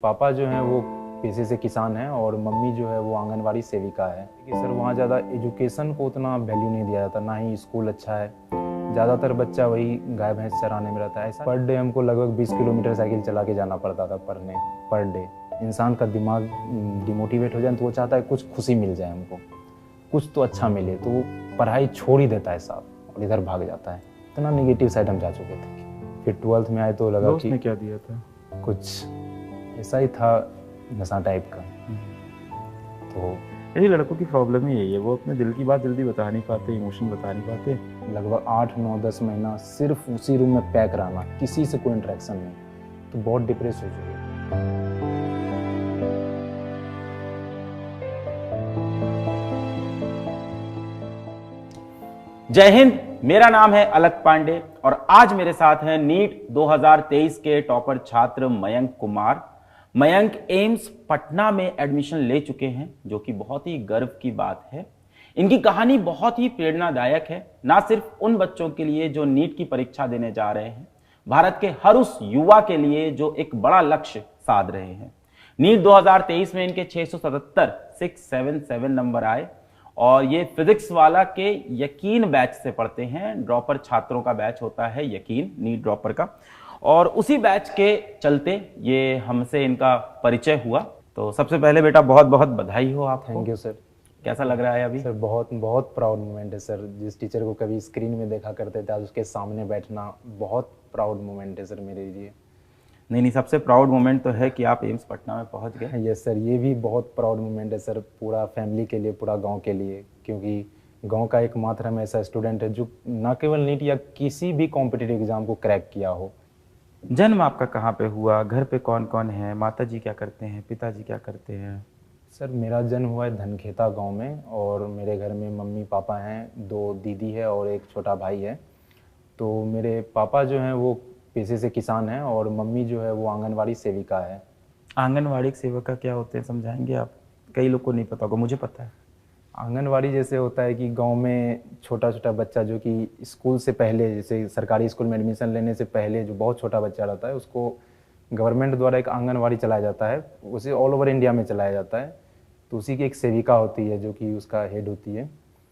पापा जो हैं वो पेशे से किसान हैं और मम्मी जो है वो आंगनवाड़ी सेविका है कि सर वहाँ ज़्यादा एजुकेशन को उतना वैल्यू नहीं दिया जाता, ना ही स्कूल अच्छा है। ज़्यादातर बच्चा वही गाय भैंस चराने में रहता है। ऐसा पर डे हमको लगभग 20 किलोमीटर साइकिल चला के जाना पड़ता था पढ़ने। पर डे इंसान का दिमाग डिमोटिवेट हो जाए तो वो चाहता है कुछ खुशी मिल जाए, हमको कुछ तो अच्छा मिले, तो वो पढ़ाई छोड़ ही देता है साहब और इधर भाग जाता है। इतना निगेटिव साइड हम जा चुके थे। फिर 12th में आए तो लगा दोस्त कि ने क्या दिया था? कुछ ऐसा ही था, नशा टाइप का। तो यही लड़कों की प्रॉब्लम ही यही है, वो अपने दिल की बात जल्दी बता नहीं पाते, इमोशन बता नहीं पाते। लगभग 8 9 10 महीना सिर्फ उसी रूम में पैक रहना, किसी से कोई इंटरेक्शन नहीं, तो बहुत डिप्रेस हो चुके। जय हिंद, मेरा नाम है अलक पांडे और आज मेरे साथ हैं नीट 2023 के टॉपर छात्र मयंक कुमार। मयंक एम्स पटना में एडमिशन ले चुके हैं, जो कि बहुत ही गर्व की बात है। इनकी कहानी बहुत ही प्रेरणादायक है, ना सिर्फ उन बच्चों के लिए जो नीट की परीक्षा देने जा रहे हैं, भारत के हर उस युवा के लिए जो एक बड़ा लक्ष्य साध रहे हैं। नीट 2023 में इनके 677 नंबर आए और ये फिजिक्स वाला के यकीन बैच से पढ़ते हैं। ड्रॉपर छात्रों का बैच होता है यकीन, नीट ड्रॉपर का, और उसी बैच के चलते ये हमसे इनका परिचय हुआ। तो सबसे पहले बेटा बहुत बहुत बधाई हो आपको। Thank you sir. कैसा लग रहा है अभी? सर बहुत बहुत प्राउड मोमेंट है सर। जिस टीचर को कभी स्क्रीन में देखा करते थे, आज उसके सामने बैठना बहुत प्राउड मोमेंट है सर मेरे लिए। नहीं, सबसे प्राउड मोमेंट तो है कि आप एम्स पटना में पहुंच गए। यस सर, ये भी बहुत प्राउड मोमेंट है सर, पूरा फैमिली के लिए, पूरा गांव के लिए, क्योंकि गांव का एकमात्र हम ऐसा स्टूडेंट है जो न केवल नीट या किसी भी कॉम्पिटिटिव एग्जाम को क्रैक किया हो। जन्म आपका कहाँ पे हुआ? घर पे कौन कौन है? माता जी क्या करते हैं? पिताजी क्या करते हैं? सर मेरा जन्म हुआ है धनखेता गांव में और मेरे घर में मम्मी पापा हैं, 2 दीदी है और एक छोटा भाई है। तो मेरे पापा जो हैं वो पेशे से किसान हैं और मम्मी जो है वो आंगनवाड़ी सेविका है। आंगनवाड़ी सेविका क्या होते हैं, समझाएंगे आप? कई लोग को नहीं पता होगा, मुझे पता है। आंगनवाड़ी जैसे होता है कि गांव में छोटा छोटा बच्चा जो कि स्कूल से पहले, जैसे सरकारी स्कूल में एडमिशन लेने से पहले जो बहुत छोटा बच्चा रहता है, उसको गवर्नमेंट द्वारा एक आंगनवाड़ी चलाया जाता है। उसे ऑल ओवर इंडिया में चलाया जाता है। तो उसी की एक सेविका होती है जो कि उसका हेड होती है।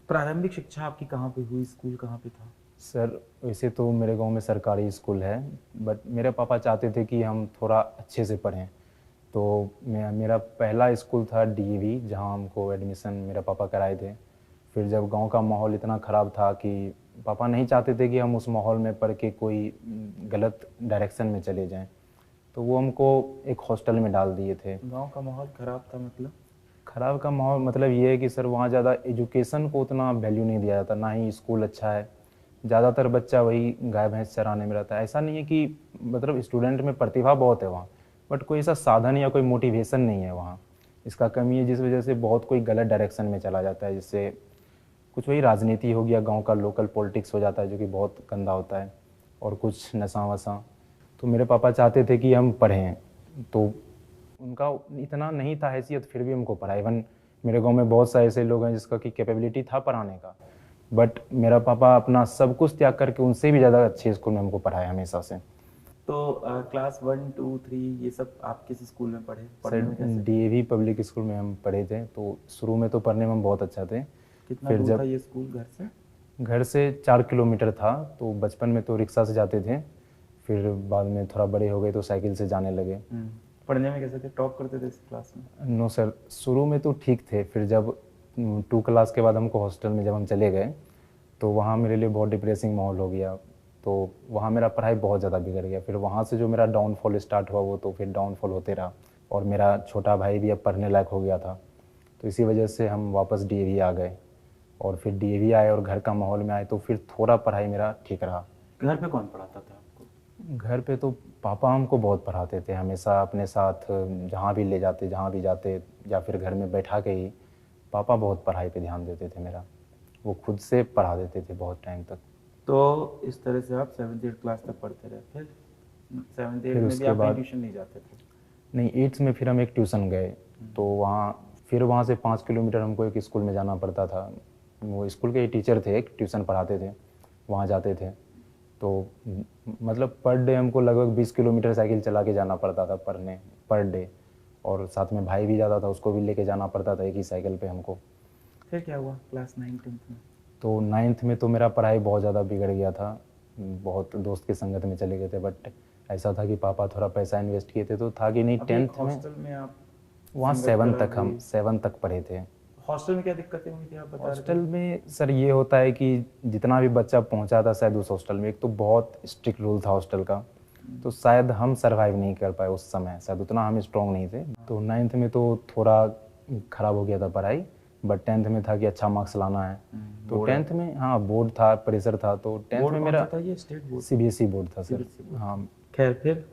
प्रारंभिक शिक्षा आपकी कहाँ पे हुई? स्कूल कहाँ पे था? सर वैसे तो मेरे गांव में सरकारी स्कूल है, बट मेरे पापा चाहते थे कि हम थोड़ा अच्छे से पढ़ें। तो मेरा पहला स्कूल था डीएवी, जहां हमको एडमिशन मेरा पापा कराए थे। फिर जब गांव का माहौल इतना ख़राब था कि पापा नहीं चाहते थे कि हम उस माहौल में पढ़ के कोई गलत डायरेक्शन में चले जाएं, तो वो हमको एक हॉस्टल में डाल दिए थे। गांव का माहौल खराब था मतलब? ख़राब का माहौल मतलब ये है कि सर वहाँ ज़्यादा एजुकेशन को उतना वैल्यू नहीं दिया जाता, ना ही स्कूल अच्छा है। ज़्यादातर बच्चा वही गाय भैंस चराने में रहता है। ऐसा नहीं है कि मतलब स्टूडेंट में प्रतिभा बहुत है वहाँ, बट कोई ऐसा साधन या कोई मोटिवेशन नहीं है वहाँ। इसका कमी है, जिस वजह से बहुत कोई गलत डायरेक्शन में चला जाता है, जिससे कुछ वही राजनीति हो गया, गांव का लोकल पॉलिटिक्स हो जाता है जो कि बहुत गंदा होता है, और कुछ नशा वशा। तो मेरे पापा चाहते थे कि हम पढ़ें, तो उनका इतना नहीं था हैसियत, फिर भी हमको पढ़ा। इवन मेरे गांव में बहुत सारे ऐसे लोग हैं जिसका कि कैपेबिलिटी था पढ़ाने का, बट मेरा पापा अपना सब कुछ त्याग करके उनसे भी ज़्यादा अच्छे स्कूल में हमको पढ़ाया हमेशा से। तो क्लास 1 2 3 ये सब आप किस स्कूल में पढ़े? सर डीएवी पब्लिक स्कूल में हम पढ़े थे। तो शुरू में तो पढ़ने में हम बहुत अच्छा थे। कितना फिर दूर जब था ये स्कूल घर से? घर से 4 किलोमीटर था। तो बचपन में तो रिक्शा से जाते थे, फिर बाद में थोड़ा बड़े हो गए तो साइकिल से जाने लगे। पढ़ने में कैसे थे? टॉप करते थे इस क्लास में? नो सर, शुरू में तो ठीक थे। फिर जब 2 क्लास के बाद हमको हॉस्टल में जब हम चले गए, तो वहाँ मेरे लिए बहुत डिप्रेसिंग माहौल हो गया। तो वहाँ मेरा पढ़ाई बहुत ज़्यादा बिगड़ गया। फिर वहाँ से जो मेरा डाउनफॉल स्टार्ट हुआ, वो तो फिर डाउनफॉल होते रहा। और मेरा छोटा भाई भी अब पढ़ने लायक हो गया था, तो इसी वजह से हम वापस डीएवी आ गए। और फिर डीएवी आए और घर का माहौल में आए, तो फिर थोड़ा पढ़ाई मेरा ठीक रहा। घर पे कौन पढ़ाता था आपको? घर पे तो पापा हमको बहुत पढ़ाते थे, हमेशा अपने साथ जहाँ भी ले जाते, जहाँ भी जाते, या फिर घर में बैठा के ही पापा बहुत पढ़ाई पे ध्यान देते थे मेरा। वो खुद से पढ़ा देते थे बहुत टाइम तक। तो इस तरह से आप 7th 8th क्लास तक पढ़ते रहे। फिर 7th 8th में भी आप ट्यूशन नहीं जाते थे? नहीं, 8th में फिर हम एक ट्यूशन गए। तो वहाँ से 5 किलोमीटर हमको एक स्कूल में जाना पड़ता था। वो स्कूल के टीचर थे, एक ट्यूशन पढ़ाते थे, वहाँ जाते थे। तो मतलब पर डे हमको लगभग 20 किलोमीटर साइकिल चला के जाना पड़ता था पढ़ने, पर डे। और साथ में भाई भी जाता था, उसको भी लेके जाना पड़ता था एक ही साइकिल पे हमको। फिर क्या हुआ क्लास 9-10 में? तो 9th में तो मेरा पढ़ाई बहुत ज़्यादा बिगड़ गया था, बहुत दोस्त की संगत में चले गए थे। बट ऐसा था कि पापा थोड़ा पैसा इन्वेस्ट किए थे, तो था कि नहीं 10th में हॉस्टल में आप वहाँ 7 तक हम 7 तक पढ़े थे। हॉस्टल में क्या दिक्कतें हुई थी आप बता रहे हॉस्टल में सर ये होता है कि जितना भी बच्चा पहुंचा था शायद उस हॉस्टल में, एक तो बहुत स्ट्रिक्ट रूल था हॉस्टल का, तो शायद हम सरवाइव नहीं कर पाए उस समय, शायद उतना हम स्ट्रॉन्ग नहीं थे। तो 9th में तो थोड़ा ख़राब हो गया था पढ़ाई, बट 10th में था कि अच्छा मार्क्स लाना है। तो 10th में हाँ बोर्ड था, प्रेशर था, तो 10th में मेरा था? ये स्टेट बोर्ड CBSE बोर्ड था सर। हाँ, खैर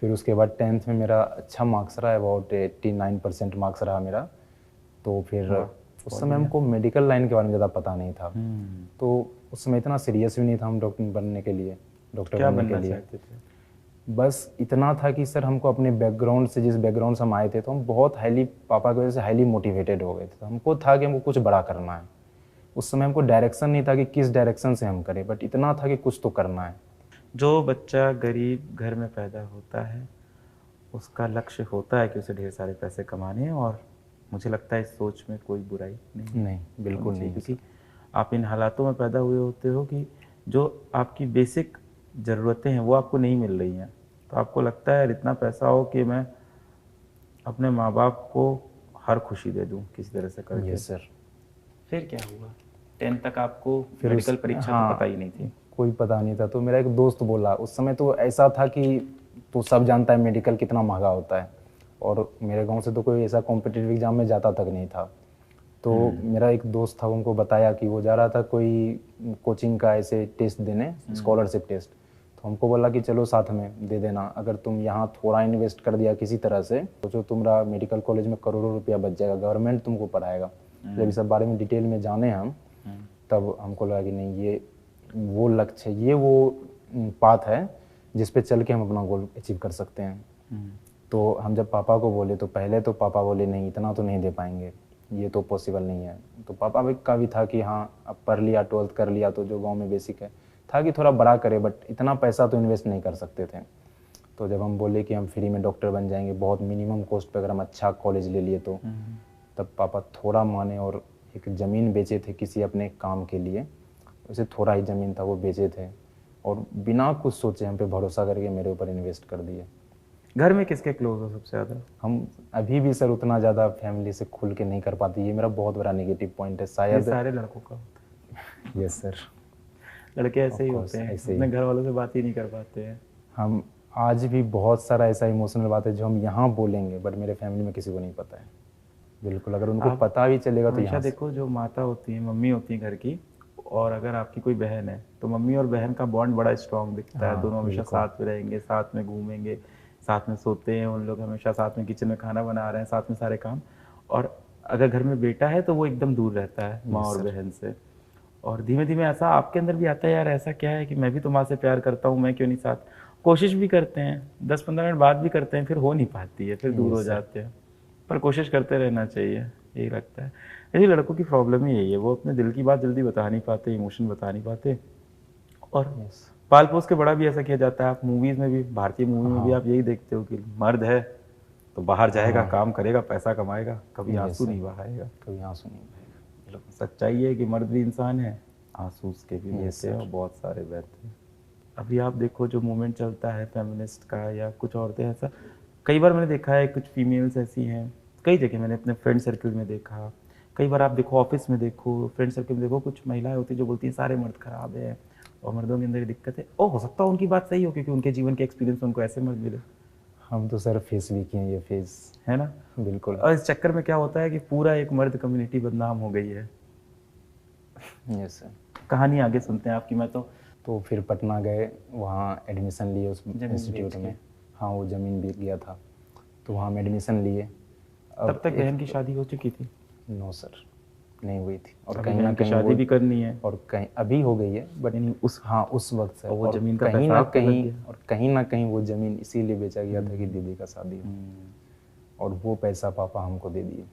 फिर उसके बाद 10th में मेरा अच्छा मार्क्स रहा, अबाउट 89% मार्क्स रहा मेरा। तो फिर उस समय हमको मेडिकल लाइन के बारे में ज़्यादा पता नहीं था, तो उस समय इतना सीरियस भी नहीं था हम डॉक्टर बनने के लिए, डॉक्टर क्या बनने के बनना लिए। चाहते थे? बस इतना था कि सर हमको अपने बैकग्राउंड से, जिस बैकग्राउंड से हम आए थे, तो हम बहुत हाईली, पापा की वजह से हाईली मोटिवेटेड हो गए थे। तो हमको था कि हमको कुछ बड़ा करना है। उस समय हमको डायरेक्शन नहीं था कि किस डायरेक्शन से हम करें, बट इतना था कि कुछ तो करना है। जो बच्चा गरीब घर में पैदा होता है उसका लक्ष्य होता है कि उसे ढेर सारे पैसे कमाने हैं, और मुझे लगता है इस सोच में कोई बुराई नहीं, बिल्कुल नहीं, क्योंकि आप इन हालातों में पैदा हुए होते हो कि जो आपकी बेसिक ज़रूरतें हैं वो आपको नहीं मिल रही हैं, तो आपको लगता है इतना पैसा हो कि मैं अपने माँ बाप को हर खुशी दे दूँ किसी तरह से करके। Yes sir. फिर क्या हुआ? 10 तक आपको फिर मेडिकल परीक्षा हाँ, तो पता ही नहीं थी? कोई पता नहीं था। तो मेरा एक दोस्त बोला, उस समय तो ऐसा था कि तो सब जानता है मेडिकल कितना महंगा होता है, और मेरे गांव से तो कोई ऐसा कॉम्पिटिटिव एग्जाम में जाता तक नहीं था। तो मेरा एक दोस्त था, उनको बताया कि वो जा रहा था कोई कोचिंग का ऐसे टेस्ट देने, स्कॉलरशिप टेस्ट। तो हमको बोला कि चलो साथ में दे देना, अगर तुम यहाँ थोड़ा इन्वेस्ट कर दिया किसी तरह से तो जो तुम्हारा मेडिकल कॉलेज में करोड़ों रुपया बच जाएगा, गवर्नमेंट तुमको पढ़ाएगा। जब इस सब बारे में डिटेल में जाने हम, तब हमको लगा कि नहीं, ये वो लक्ष्य है, ये वो पाथ है जिस पे चल के हम अपना गोल अचीव कर सकते हैं। तो हम जब पापा को बोले, तो पहले तो पापा बोले नहीं, इतना तो नहीं दे पाएंगे, ये तो पॉसिबल नहीं है। तो पापा का भी था कि हाँ अब पढ़ लिया, 12th कर लिया, तो जो गांव में बेसिक है था कि थोड़ा बड़ा करे, बट इतना पैसा तो इन्वेस्ट नहीं कर सकते थे। तो जब हम बोले कि हम फ्री में डॉक्टर बन जाएंगे बहुत मिनिमम कॉस्ट पे, अगर हम अच्छा कॉलेज ले लिए, तो तब पापा थोड़ा माने और एक ज़मीन बेचे थे किसी अपने काम के लिए। वैसे थोड़ा ही ज़मीन था, वो बेचे थे, और बिना कुछ सोचे हम पे भरोसा करके मेरे ऊपर इन्वेस्ट कर दिए। घर में किसके क्लोज हो सबसे ज़्यादा? हम अभी भी सर उतना ज़्यादा फैमिली से खुल के नहीं कर पाते, ये मेरा बहुत बड़ा नेगेटिव पॉइंट है ये शायद। सारे लड़कों का होता है। Yes sir. लड़के ऐसे ही Of course, होते हैं, ऐसे ही। अपने घर वालों से बात ही नहीं कर पाते हैं। हम आज भी बहुत सारा ऐसा इमोशनल बात है जो हम यहाँ बोलेंगे, बट मेरे फैमिली में किसी को नहीं पता है। बिल्कुल, अगर उनको आप पता भी चलेगा तो हमेशा यहाँ देखो, जो माता होती है, मम्मी होती है घर की, और अगर आपकी कोई बहन है तो मम्मी और बहन का बॉन्ड बड़ा स्ट्रांग दिखता है। हाँ, दोनों हमेशा बिल्कुल। साथ में रहेंगे, साथ में घूमेंगे, साथ में सोते हैं, उन लोग हमेशा साथ में किचन में खाना बना रहे हैं, साथ में सारे काम। और अगर घर में बेटा है तो वो एकदम दूर रहता है माँ और बहन से। और धीमे धीमे ऐसा आपके अंदर भी आता है, यार ऐसा क्या है कि मैं भी तो माँ से प्यार करता हूँ, मैं क्यों नहीं साथ। कोशिश भी करते हैं, 10-15 मिनट बाद भी करते हैं, फिर हो नहीं पाती है, फिर दूर हो जाते हैं। पर कोशिश करते रहना चाहिए, यही लगता है। ऐसे लड़कों की प्रॉब्लम ही यही है, वो अपने दिल की बात जल्दी बता नहीं पाते, इमोशन बता नहीं पाते, और पाल पोस के बड़ा भी ऐसा किया जाता है। आप मूवीज में भी, भारतीय मूवी में भी आप यही देखते हो कि मर्द है तो बाहर जाएगा, काम करेगा, पैसा कमाएगा, कभी आंसू नहीं बहाएगा। कभी आंसू नहीं बहेगा। सच्चाई है कि मर्द भी इंसान है, आंसू उसके भी बहते हैं और बहुत सारे बहते हैं। अभी आप देखो जो मूवमेंट चलता है फेमिनिस्ट का, या कुछ औरतें ऐसा, कई बार मैंने देखा है, कुछ फीमेल्स ऐसी हैं, कई जगह मैंने अपने फ्रेंड सर्कल में देखा, कई बार आप देखो ऑफिस में देखो, फ्रेंड सर्कल में देखो, कुछ महिलाएं होती हैं जो बोलती हैं सारे मर्द खराब है और मर्दों के अंदर ये दिक्कत है। हो सकता है उनकी बात सही हो, क्योंकि उनके जीवन के एक्सपीरियंस उनको ऐसे मर्द मिले। हम तो सर फेस भी किए ये फेस, है ना? बिल्कुल। और इस चक्कर में क्या होता है कि पूरा एक मर्द कम्युनिटी बदनाम हो गई है। Yes sir. कहानी आगे सुनते हैं आपकी। मैं तो फिर पटना गए, वहाँ एडमिशन लिए उस इंस्टीट्यूट में। हाँ, वो ज़मीन बिक गया था, तो वहाँ हम एडमिशन लिए। तब तक बहन की शादी हो चुकी थी? नो सर, नहीं हुई थी। और अभी कहीं ना बहन की कहीं शादी भी करनी है, और कहीं अभी हो गई है, बट यानी उस वक्त से। और वो ज़मीन का कहीं पैसा ना आप पे लग कहीं गया। और कहीं ना कहीं वो ज़मीन इसीलिए बेचा गया था कि दीदी का शादी हो, और वो पैसा पापा हमको दे दिए।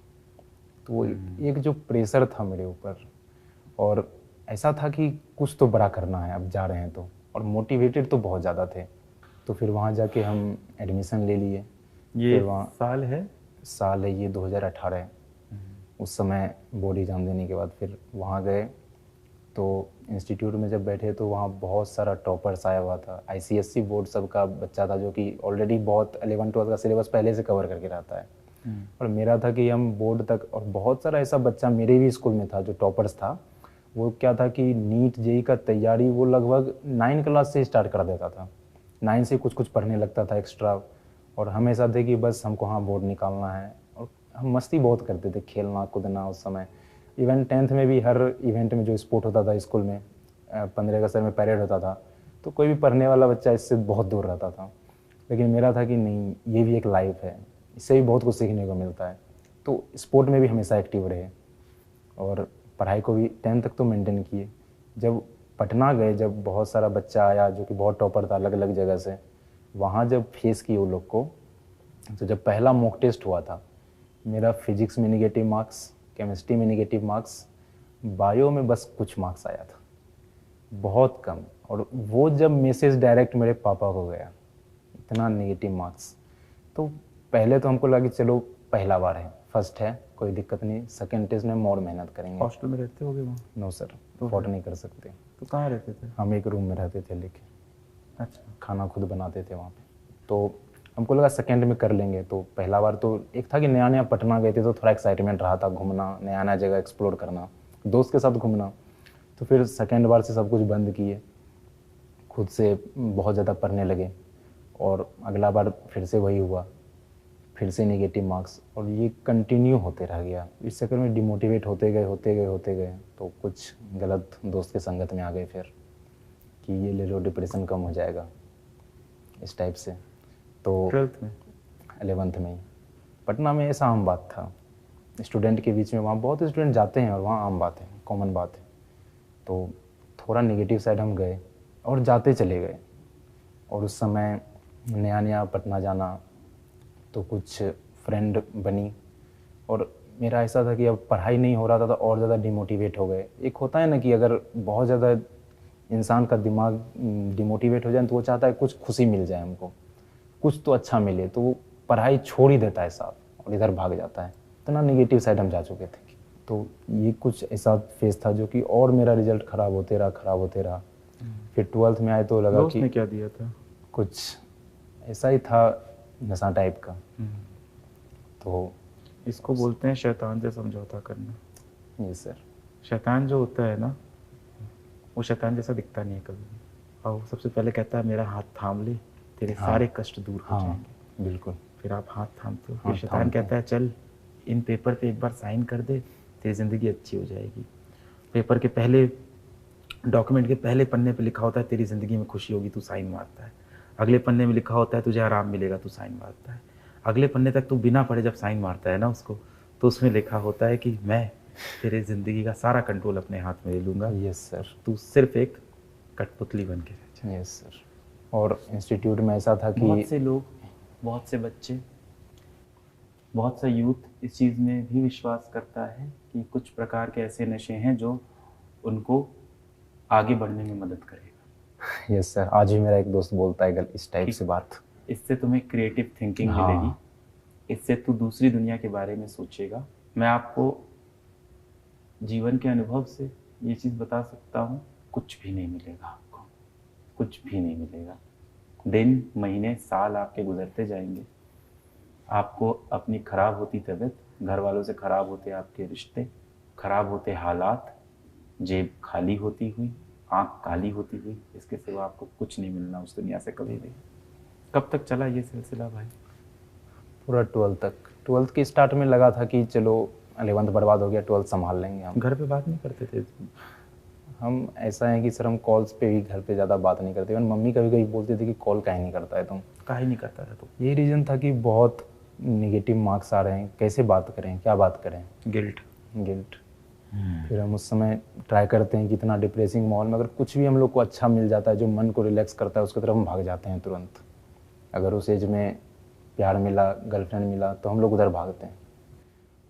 तो वो एक जो प्रेशर था मेरे ऊपर, और ऐसा था कि कुछ तो बड़ा करना है, अब जा रहे हैं तो, और मोटिवेटेड तो बहुत ज़्यादा थे। तो फिर वहाँ जाके हम एडमिशन ले लिए। ये फिर वहाँ साल है साल है ये 2018। उस समय बोर्ड एग्ज़ाम देने के बाद फिर वहाँ गए, तो इंस्टीट्यूट में जब बैठे तो वहाँ बहुत सारा टॉपर्स आया हुआ था। आईसीएसई बोर्ड सबका बच्चा था जो कि ऑलरेडी बहुत 11-12 का सिलेबस पहले से कवर करके रहता है। और मेरा था कि हम बोर्ड तक, और बहुत सारा ऐसा बच्चा मेरे भी स्कूल में था जो टॉपर्स था। वो क्या था कि नीट जेई का तैयारी वो लगभग 9 क्लास से स्टार्ट कर देता था, 9 से कुछ कुछ पढ़ने लगता था एक्स्ट्रा। और हमेशा थे कि बस हमको हाँ बोर्ड निकालना है। और हम मस्ती बहुत करते थे, खेलना कूदना उस समय। इवन 10th में भी हर इवेंट में जो स्पोर्ट होता था स्कूल में, 15 अगस्त में परेड होता था, तो कोई भी पढ़ने वाला बच्चा इससे बहुत दूर रहता था। लेकिन मेरा था कि नहीं, ये भी एक लाइफ है, इससे भी बहुत कुछ सीखने को मिलता है। तो स्पोर्ट में भी हमेशा एक्टिव रहे और पढ़ाई को भी 10th तक तो मेंटेन किए। जब पटना गए, जब बहुत सारा बच्चा आया जो कि बहुत टॉपर था अलग अलग जगह से, वहाँ जब फेस किए वो लोग को, तो जब पहला मॉक टेस्ट हुआ था, मेरा फिजिक्स में निगेटिव मार्क्स, केमिस्ट्री में निगेटिव मार्क्स, बायो में बस कुछ मार्क्स आया था, बहुत कम। और वो जब मैसेज डायरेक्ट मेरे पापा को गया, इतना निगेटिव मार्क्स, तो पहले तो हमको लगा कि चलो पहला बार है, फर्स्ट है, कोई दिक्कत नहीं, सेकंड टेस्ट में और मेहनत करेंगे। हॉस्टल में रहते होगे वहाँ? नो सर, अफोर्ड नहीं कर सकते। तो कहाँ रहते थे? हम एक रूम में रहते थे लेके, अच्छा। खाना खुद बनाते थे वहाँ पे। तो हमको लगा सेकंड में कर लेंगे। तो पहला बार तो एक था कि नया नया पटना गए थे तो थोड़ा एक्साइटमेंट रहा था, घूमना, नया नया जगह एक्सप्लोर करना, दोस्त के साथ घूमना। तो फिर सेकंड बार से सब कुछ बंद किए, खुद से बहुत ज़्यादा पढ़ने लगे। और अगला बार फिर से वही हुआ, फिर से नेगेटिव मार्क्स, और ये कंटिन्यू होते रह गया। इस चक्कर में डिमोटिवेट होते गए। तो कुछ गलत दोस्त के संगत में आ गए फिर कि ये ले लो डिप्रेशन कम हो जाएगा, इस टाइप से। तो 12th में? 11th में ही पटना में ऐसा आम बात था स्टूडेंट के बीच में, वहाँ बहुत स्टूडेंट जाते हैं और वहाँ आम बात है, कॉमन बात है। तो थोड़ा नेगेटिव साइड हम गए और जाते चले गए। और उस समय नया नया पटना जाना, तो कुछ फ्रेंड बनी। और मेरा ऐसा था कि अब पढ़ाई नहीं हो रहा था तो और ज़्यादा डिमोटिवेट हो गए। एक होता है ना कि अगर बहुत ज़्यादा इंसान का दिमाग डिमोटिवेट हो जाए तो वो चाहता है कुछ खुशी मिल जाए हमको, कुछ तो अच्छा मिले, तो वो पढ़ाई छोड़ ही देता है साथ और इधर भाग जाता है। इतना नेगेटिव साइड हम जा चुके थे। तो ये कुछ ऐसा फेज था जो कि और मेरा रिजल्ट ख़राब होते रहा। फिर 12th में आए तो लगा दोस्त कि ने क्या दिया था? कुछ ऐसा ही था, नशा टाइप का। तो इसको बोलते हैं शैतान से समझौता करना। ये सर, शैतान जो होता है ना, वो शैतान जैसा दिखता नहीं है कभी भी। और वो सबसे पहले कहता है मेरा हाथ थाम ले, तेरे सारे कष्ट दूर हो जाएंगे। बिल्कुल। फिर आप हाथ थामते हो, फिर शैतान कहता है चल इन पेपर पे एक बार साइन कर दे, तेरी ज़िंदगी अच्छी हो जाएगी। पेपर के पहले, डॉक्यूमेंट के पहले पन्ने पे लिखा होता है तेरी ज़िंदगी में खुशी होगी, तू साइन मारता है। अगले पन्ने में लिखा होता है तुझे आराम मिलेगा, तू साइन मारता है। अगले पन्ने तक तू बिना पढ़े जब साइन मारता है ना उसको, तो उसमें लिखा होता है कि मैं तेरे ज़िंदगी का सारा कंट्रोल अपने हाथ में ले लूँगा। Yes sir. तू सिर्फ एक कठपुतली बन के रह जा। Yes sir. और इंस्टीट्यूट में ऐसा था कि बहुत से लोग, बहुत से बच्चे, बहुत सा यूथ इस चीज़ में भी विश्वास करता है कि कुछ प्रकार के ऐसे नशे हैं जो उनको आगे बढ़ने में मदद करेगा। यस सर, आज भी मेरा एक दोस्त बोलता है इस टाइप से बात। इससे तुम्हें क्रिएटिव थिंकिंग मिलेगी, इससे तू दूसरी दुनिया के बारे में सोचेगा। मैं आपको जीवन के अनुभव से ये चीज़ बता सकता हूँ, कुछ भी नहीं मिलेगा आपको, कुछ भी नहीं मिलेगा। दिन, महीने, साल आपके गुजरते जाएंगे, आपको अपनी ख़राब होती तबीयत, घर वालों से ख़राब होते आपके रिश्ते, ख़राब होते हालात, जेब खाली होती हुई, आँख काली होती हुई, इसके सिवा आपको कुछ नहीं मिलना उस दुनिया से कभी भी। कब तक चला ये सिलसिला भाई? पूरा 12th तक। 12th के स्टार्ट में लगा था कि चलो 11th बर्बाद हो गया, 12th संभाल लेंगे हम। घर पे बात नहीं करते थे? हम ऐसा है कि सर हम कॉल्स पे भी घर पे ज़्यादा बात नहीं करते। मम्मी कभी कभी बोलती थी कि कॉल काहे नहीं करता है तुम। काहे नहीं करता था तो? यही रीज़न था कि बहुत नेगेटिव मार्क्स आ रहे हैं, कैसे बात करें, क्या बात करें। गिल्ट। फिर हम उस समय ट्राई करते हैं कि इतना डिप्रेसिंग माहौल में अगर कुछ भी हम लोग को अच्छा मिल जाता है जो मन को रिलैक्स करता है, उसकी तरफ हम भाग जाते हैं तुरंत। अगर उस एज में प्यार मिला, गर्लफ्रेंड मिला, तो हम लोग उधर भागते हैं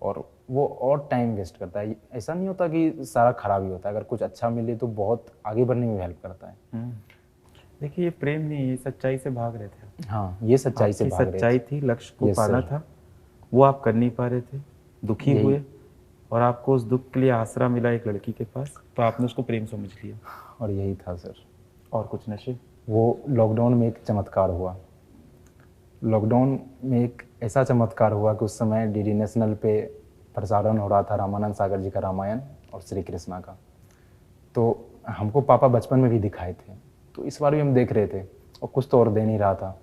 और वो और टाइम वेस्ट करता है। ऐसा नहीं होता कि सारा खराब ही होता है, अगर कुछ अच्छा मिले तो बहुत आगे बढ़ने में हेल्प करता है। देखिए, ये प्रेम नहीं, ये सच्चाई से भाग रहे थे। हाँ, ये सच्चाई से भाग रहे थे। सच्चाई थी, लक्ष्य को पाना था वो आप कर नहीं पा रहे थे, दुखी यही। हुए, और आपको उस दुख के लिए आसरा मिला एक लड़की के पास, तो आपने उसको प्रेम समझ लिया। और यही था सर। और कुछ नशे? वो लॉकडाउन में एक चमत्कार हुआ। लॉकडाउन में एक ऐसा चमत्कार हुआ कि उस समय डीडी नेशनल पे प्रसारण हो रहा था रामानंद सागर जी का रामायण और श्री कृष्णा का। तो हमको पापा बचपन में भी दिखाए थे, तो इस बार भी हम देख रहे थे और कुछ तो और दे नहीं रहा था।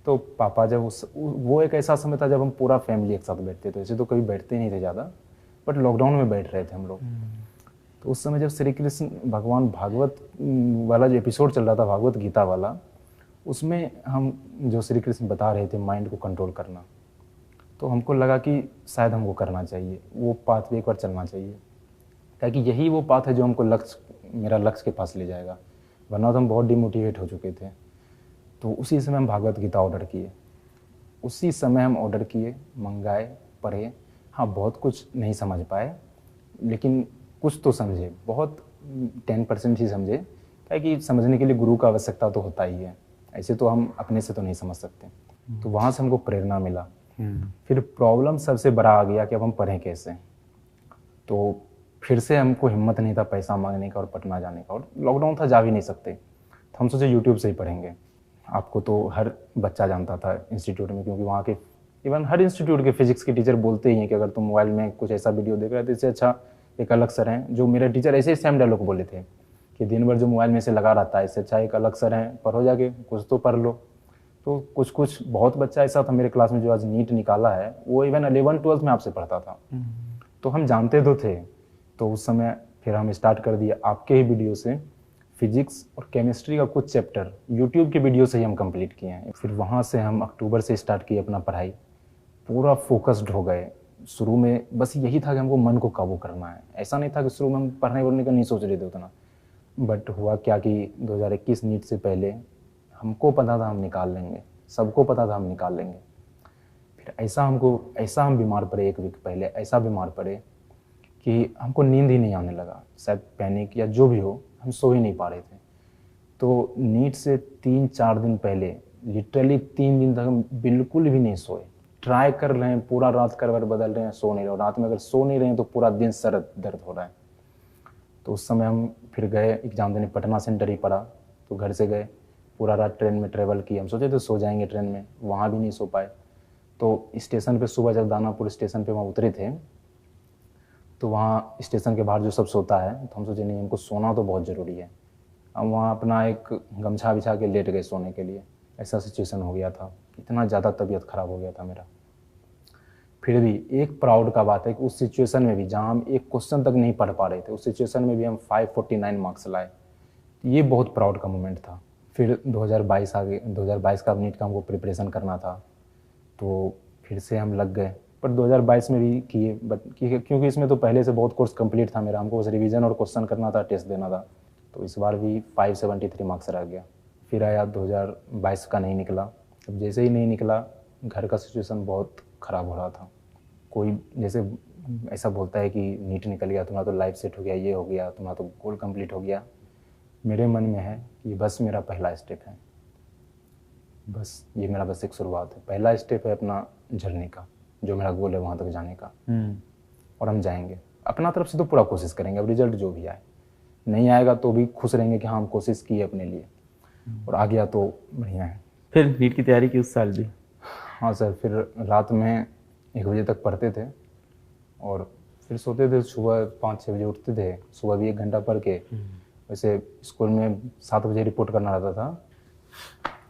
तो पापा जब वो एक ऐसा समय था जब हम पूरा फैमिली एक साथ बैठते थे। वैसे तो कभी बैठते नहीं थे ज़्यादा, बट लॉकडाउन में बैठ रहे थे हम लोग। तो उस समय जब श्री कृष्ण भगवान भागवत वाला जो एपिसोड चल रहा था, भागवत गीता वाला, उसमें हम जो श्री कृष्ण बता रहे थे माइंड को कंट्रोल करना, तो हमको लगा कि शायद हमको करना चाहिए, वो पाथ पे एक बार चलना चाहिए, ताकि यही वो पाथ है जो हमको मेरा लक्ष्य के पास ले जाएगा। वरना तो हम बहुत डिमोटिवेट हो चुके थे। तो उसी समय हम भागवत गीता ऑर्डर किए, उसी समय हम ऑर्डर किए, मंगाए, पढ़े। हाँ, बहुत कुछ नहीं समझ पाए, लेकिन कुछ तो समझे, बहुत 10% ही समझे, क्या कि समझने के लिए गुरु का आवश्यकता तो होता ही है, ऐसे तो हम अपने से तो नहीं समझ सकते। तो वहाँ से हमको प्रेरणा मिला। फिर प्रॉब्लम सबसे बड़ा आ गया कि अब हम पढ़ें कैसे। तो फिर से हमको हिम्मत नहीं था पैसा मांगने का और पटना जाने का, और लॉकडाउन था, जा भी नहीं सकते। तो हम सोचे यूट्यूब से ही पढ़ेंगे। आपको तो हर बच्चा जानता था इंस्टीट्यूट में, क्योंकि वहाँ के इवन हर इंस्टीट्यूट के फिजिक्स के टीचर बोलते ही हैं कि अगर तुम मोबाइल में कुछ ऐसा वीडियो देख रहे हो तो इससे अच्छा एक अलग सर हैं। जो मेरे टीचर ऐसे ही सेम डायलॉग बोले थे कि दिन भर जो मोबाइल में से लगा रहता है, इससे अच्छा एक अलग सर हैं, पढ़ो जाके, कुछ तो पढ़ लो। तो कुछ बहुत बच्चा ऐसा था मेरे क्लास में जो आज नीट निकाला है, वो इवन 11-12 में आपसे पढ़ता था। तो हम जानते तो थे। तो उस समय फिर हम स्टार्ट कर दिया आपके ही वीडियो से, फिजिक्स और केमिस्ट्री का कुछ चैप्टर यूट्यूब के वीडियो से ही हम कंप्लीट किए हैं। फिर वहाँ से हम अक्टूबर से स्टार्ट किए अपना पढ़ाई, पूरा फोकस्ड हो गए। शुरू में बस यही था कि हमको मन को काबू करना है, ऐसा नहीं था कि शुरू में हम पढ़ने वढ़ने का नहीं सोच रहे थे उतना। बट हुआ क्या कि 2021 नीट से पहले हमको पता था हम निकाल लेंगे, सबको पता था हम निकाल लेंगे। फिर ऐसा हम बीमार पड़े, 1 वीक पहले ऐसा बीमार पड़े कि हमको नींद ही नहीं आने लगा, शायद पैनिक या जो भी हो, हम सो ही नहीं पा रहे थे। तो नीट से 3-4 दिन पहले लिटरली 3 दिन तक हम बिल्कुल भी नहीं सोए। ट्राई कर रहे हैं, पूरा रात करवट बदल रहे हैं, सो नहीं रहे। रात में अगर सो नहीं रहे हैं तो पूरा दिन सर दर्द हो रहा है। तो उस समय हम फिर गए एग्ज़ाम देने, पटना सेंटर ही पड़ा। तो घर से गए, पूरा रात ट्रेन में ट्रेवल किया। हम सोचे थे सो जाएंगे ट्रेन में, वहाँ भी नहीं सो पाए। तो स्टेशन पे सुबह जब दानापुर स्टेशन पे वहाँ उतरे थे, तो वहाँ स्टेशन के बाहर जो सब सोता है, तो हम सोचे नहीं, हमको सोना तो बहुत ज़रूरी है। हम वहाँ अपना एक गमछा बिछा के लेट गए सोने के लिए। ऐसा सिचुएशन हो गया था, इतना ज़्यादा तबीयत ख़राब हो गया था मेरा। फिर भी एक प्राउड का बात है कि उस सिचुएशन में भी, जहाँ हम एक क्वेश्चन तक नहीं पढ़ पा रहे थे, उस सिचुएशन में भी हम 549 मार्क्स लाए। ये बहुत प्राउड का मोमेंट था। फिर 2022 आ गए। 2022 का नीट का हमको प्रिपरेशन करना था, तो फिर से हम लग गए। पर 2022 में भी किए, बट क्योंकि इसमें तो पहले से बहुत कोर्स कंप्लीट था मेरा, हमको बस रिवीजन और क्वेश्चन करना था, टेस्ट देना था। तो इस बार भी 573 मार्क्स रह गया। फिर आया 2022 का, नहीं निकला। अब जैसे ही नहीं निकला, घर का सिचुएशन बहुत ख़राब हो रहा था। कोई जैसे ऐसा बोलता है कि नीट निकल गया, तुम्हारा तो लाइफ सेट हो गया, ये हो गया, तुम्हारा तो गोल कंप्लीट हो गया। मेरे मन में है कि बस मेरा पहला स्टेप है, बस ये मेरा बस एक शुरुआत है, पहला स्टेप है अपना जर्नी का, जो मेरा गोल है वहाँ तक जाने का। और हम जाएंगे, अपना तरफ से तो पूरा कोशिश करेंगे। अब रिजल्ट जो भी आए, नहीं आएगा तो भी खुश रहेंगे कि हाँ हम कोशिश की है अपने लिए, और आ गया तो बढ़िया है। फिर नीट की तैयारी की उस साल भी? हाँ सर, फिर रात में 1 बजे तक पढ़ते थे और फिर सोते थे। सुबह 5-6 बजे उठते थे, सुबह भी 1 घंटा पढ़ के। वैसे स्कूल में 7 बजे रिपोर्ट करना रहता था।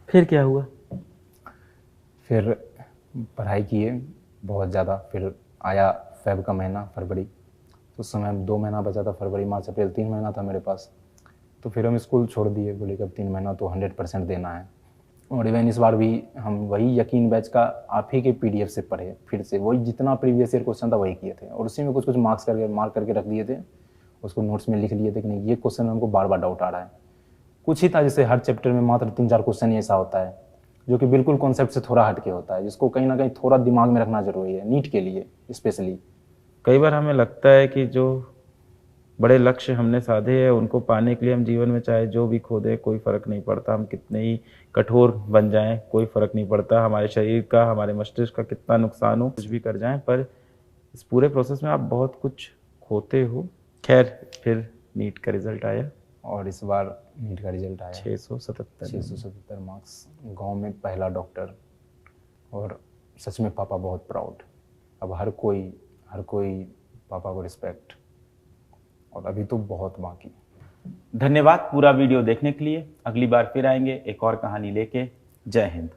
फिर क्या हुआ? फिर पढ़ाई किए बहुत ज़्यादा। फिर आया फेब का महीना, फरवरी। तो उस समय 2 महीना बचा था, फरवरी, मार्च, अप्रैल, 3 महीना था मेरे पास। तो फिर हम स्कूल छोड़ दिए, बोले कि अब 3 महीना तो 100% देना है। और इवन इस बार भी हम वही यकीन बैच का आप ही के PDF से पढ़े, फिर से वही जितना प्रीवियस ईयर क्वेश्चन था वही किए थे, और उसी में कुछ मार्क करके रख दिए थे। उसको नोट्स में लिख लिए थे कि नहीं ये क्वेश्चन में हमको बार बार डाउट आ रहा है। कुछ ही था, जैसे हर चैप्टर में मात्र 3-4 क्वेश्चन ही ऐसा होता है जो कि बिल्कुल कॉन्सेप्ट से थोड़ा हट के होता है, जिसको कहीं ना कहीं थोड़ा दिमाग में रखना जरूरी है नीट के लिए स्पेशली। कई बार हमें लगता है कि जो बड़े लक्ष्य हमने साधे हैं, उनको पाने के लिए हम जीवन में चाहे जो भी खो दें कोई फ़र्क नहीं पड़ता, हम कितने ही कठोर बन जाएं कोई फ़र्क नहीं पड़ता, हमारे शरीर का हमारे मस्तिष्क का कितना नुकसान हो, कुछ भी कर जाएं, पर इस पूरे प्रोसेस में आप बहुत कुछ खोते हो। खैर फिर नीट का रिजल्ट आया और इस बार नीट का रिजल्ट आया 677 मार्क्स, गांव में पहला डॉक्टर, और सच में पापा बहुत प्राउड। अब हर कोई पापा को रिस्पेक्ट, और अभी तो बहुत बाकी। धन्यवाद पूरा वीडियो देखने के लिए। अगली बार फिर आएंगे एक और कहानी लेके। जय हिंद।